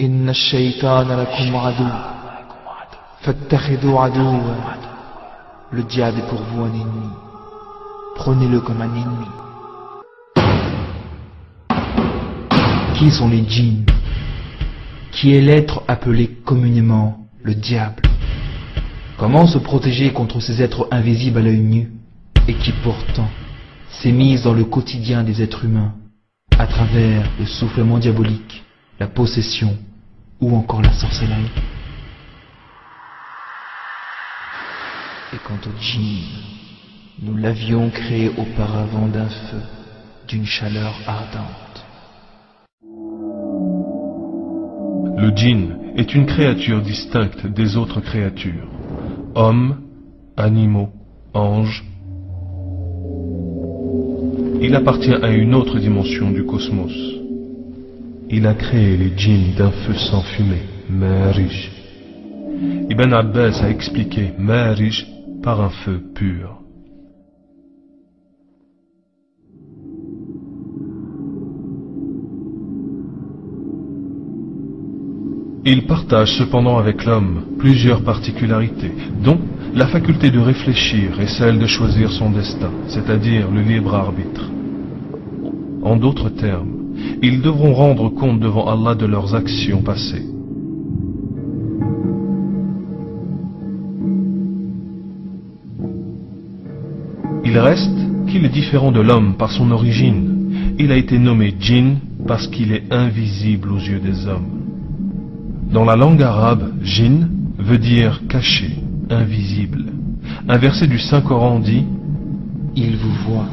إن الشيطان لكم عدو فاتخذوا عدوا. Le diable est pour vous un ennemi. Prenez-le comme un ennemi. Qui sont les djinns? Qui est l'être appelé communément le diable? Comment se protéger contre ces êtres invisibles à l'œil nu et qui pourtant s'émisent dans le quotidien des êtres humains à travers le soufflement diabolique, la possession ou encore la sorcellerie? Et quant au djinn, nous l'avions créé auparavant d'un feu, d'une chaleur ardente. Le djinn est une créature distincte des autres créatures. Hommes, animaux, anges. Il appartient à une autre dimension du cosmos. Il a créé les djinns d'un feu sans fumée, Ma'arij. Ibn Abbas a expliqué Ma'arij par un feu pur. Il partage cependant avec l'homme plusieurs particularités, dont la faculté de réfléchir et celle de choisir son destin, c'est-à-dire le libre arbitre. En d'autres termes, ils devront rendre compte devant Allah de leurs actions passées. Il reste qu'il est différent de l'homme par son origine. Il a été nommé djinn parce qu'il est invisible aux yeux des hommes. Dans la langue arabe, jinn veut dire caché, invisible. Un verset du Saint-Coran dit « Il vous voit,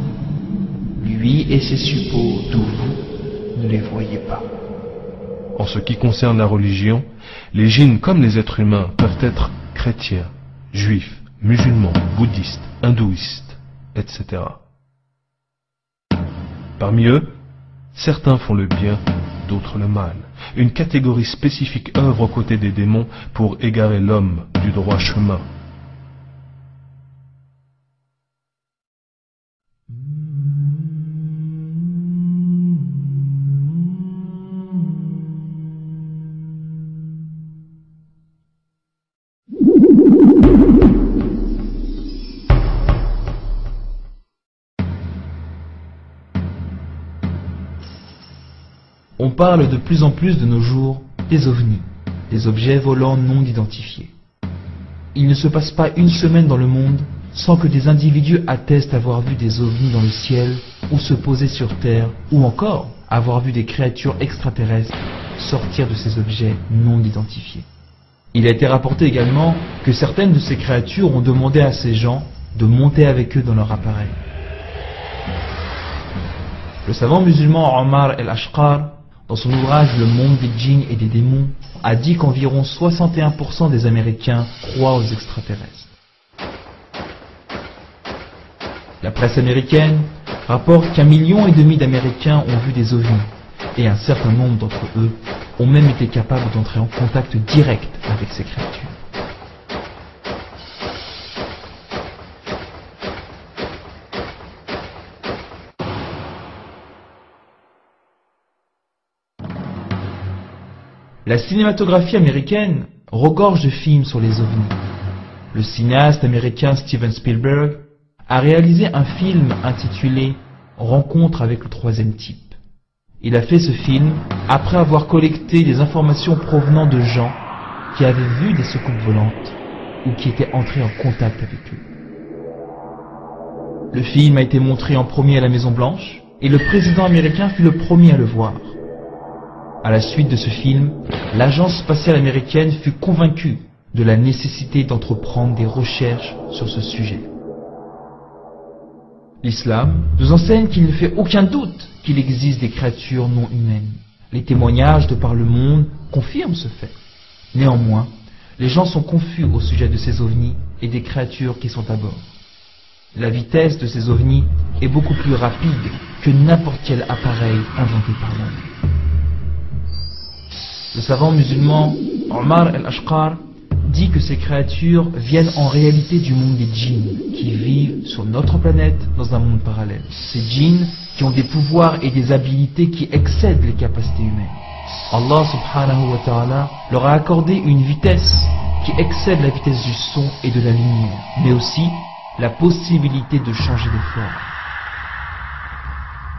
lui et ses suppôts d'où vous ne les voyez pas. » En ce qui concerne la religion, les djinns comme les êtres humains peuvent être chrétiens, juifs, musulmans, bouddhistes, hindouistes, etc. Parmi eux, certains font le bien, d'autres le mal. Une catégorie spécifique œuvre aux côtés des démons pour égarer l'homme du droit chemin. On parle de plus en plus de nos jours des ovnis, des objets volants non identifiés. Il ne se passe pas une semaine dans le monde sans que des individus attestent avoir vu des ovnis dans le ciel ou se poser sur terre, ou encore avoir vu des créatures extraterrestres sortir de ces objets non identifiés. Il a été rapporté également que certaines de ces créatures ont demandé à ces gens de monter avec eux dans leur appareil. Le savant musulman Omar el-Ashqar, dans son ouvrage Le monde des djinns et des démons, a dit qu'environ 61% des Américains croient aux extraterrestres. La presse américaine rapporte qu'1,5 million d'Américains ont vu des ovnis, et un certain nombre d'entre eux ont même été capables d'entrer en contact direct avec ces créatures. La cinématographie américaine regorge de films sur les ovnis. Le cinéaste américain Steven Spielberg a réalisé un film intitulé « Rencontre avec le troisième type ». Il a fait ce film après avoir collecté des informations provenant de gens qui avaient vu des soucoupes volantes ou qui étaient entrés en contact avec eux. Le film a été montré en premier à la Maison Blanche et le président américain fut le premier à le voir. À la suite de ce film, l'agence spatiale américaine fut convaincue de la nécessité d'entreprendre des recherches sur ce sujet. L'islam nous enseigne qu'il ne fait aucun doute qu'il existe des créatures non humaines. Les témoignages de par le monde confirment ce fait. Néanmoins, les gens sont confus au sujet de ces ovnis et des créatures qui sont à bord. La vitesse de ces ovnis est beaucoup plus rapide que n'importe quel appareil inventé par l'homme. Le savant musulman Omar el-Ashqar dit que ces créatures viennent en réalité du monde des djinns qui vivent sur notre planète dans un monde parallèle. Ces djinns qui ont des pouvoirs et des habilités qui excèdent les capacités humaines. Allah subhanahu wa ta'ala leur a accordé une vitesse qui excède la vitesse du son et de la lumière, mais aussi la possibilité de changer de forme.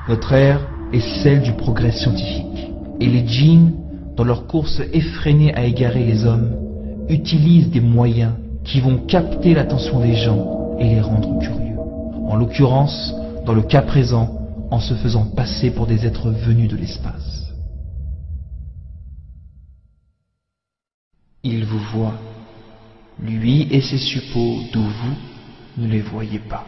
Notre ère est celle du progrès scientifique, et les djinns, dans leur course effrénée à égarer les hommes, utilisent des moyens qui vont capter l'attention des gens et les rendre curieux. En l'occurrence, dans le cas présent, en se faisant passer pour des êtres venus de l'espace. Il vous voit, lui et ses suppôts d'où vous ne les voyez pas.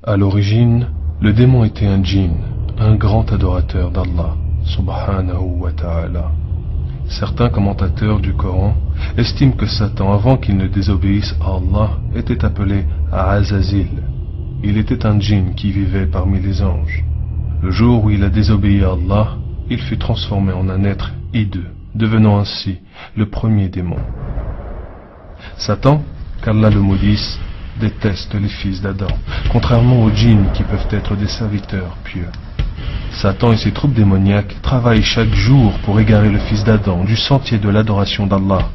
À l'origine, le démon était un djinn, un grand adorateur d'Allah, subhanahu wa ta'ala. Certains commentateurs du Coran estiment que Satan, avant qu'il ne désobéisse à Allah, était appelé Azazil. Il était un djinn qui vivait parmi les anges. Le jour où il a désobéi à Allah, il fut transformé en un être hideux, devenant ainsi le premier démon. Satan, qu'Allah le maudisse, déteste les fils d'Adam, contrairement aux djinns qui peuvent être des serviteurs pieux. Satan et ses troupes démoniaques travaillent chaque jour pour égarer le fils d'Adam du sentier de l'adoration d'Allah.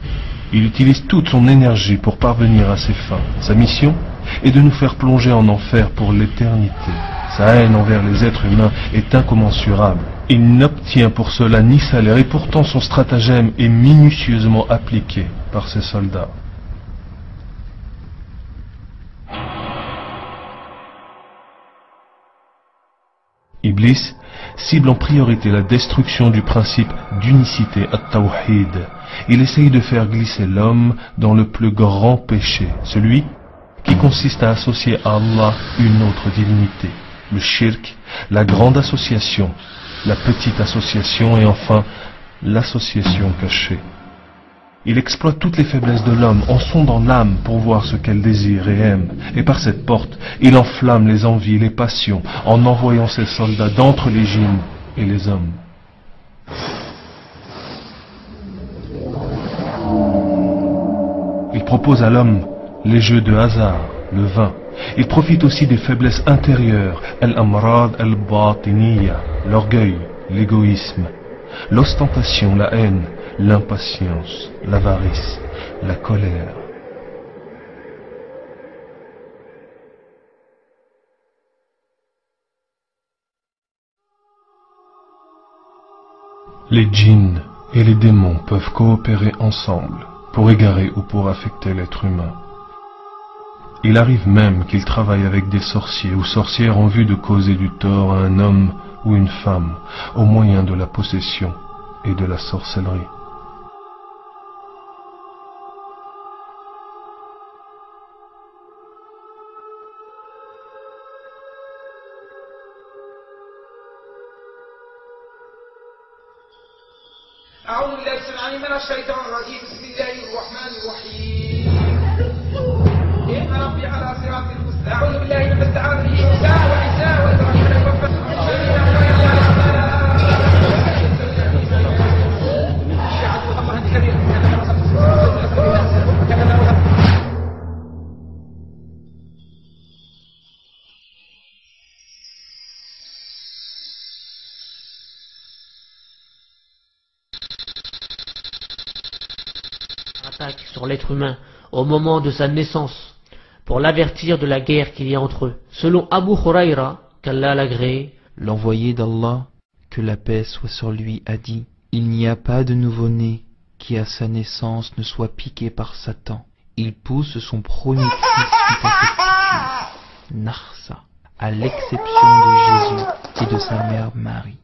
Il utilise toute son énergie pour parvenir à ses fins. Sa mission est de nous faire plonger en enfer pour l'éternité. Sa haine envers les êtres humains est incommensurable. Il n'obtient pour cela ni salaire et pourtant son stratagème est minutieusement appliqué par ses soldats. Iblis cible en priorité la destruction du principe d'unicité at-tawhid. Il essaye de faire glisser l'homme dans le plus grand péché, celui qui consiste à associer à Allah une autre divinité, le shirk, la grande association, la petite association et enfin l'association cachée. Il exploite toutes les faiblesses de l'homme en sondant l'âme pour voir ce qu'elle désire et aime. Et par cette porte, il enflamme les envies, les passions, en envoyant ses soldats d'entre les djinns et les hommes. Il propose à l'homme les jeux de hasard, le vin. Il profite aussi des faiblesses intérieures, al-amrad al-batiniya, l'orgueil, l'égoïsme, l'ostentation, la haine, l'impatience, l'avarice, la colère. Les djinns et les démons peuvent coopérer ensemble pour égarer ou pour affecter l'être humain. Il arrive même qu'ils travaillent avec des sorciers ou sorcières en vue de causer du tort à un homme ou une femme au moyen de la possession et de la sorcellerie. أعوذ بالله السميع العليم من الشيطان الرجيم بسم الله الرحمن الرحيم إن ربي على صراط المستقيم أعوذ بالله من استعاذ به موسى وعيسى وإبراهيم attaque sur l'être humain au moment de sa naissance pour l'avertir de la guerre qu'il y a entre eux. Selon Abu Huraira, qu'Allah l'agréé, L'envoyé d'Allah, que la paix soit sur lui, a dit: il n'y a pas de nouveau-né qui à sa naissance ne soit piqué par Satan. Il pousse son premier cri suite à cette piqûre, Narsa, à l'exception de Jésus et de sa mère Marie.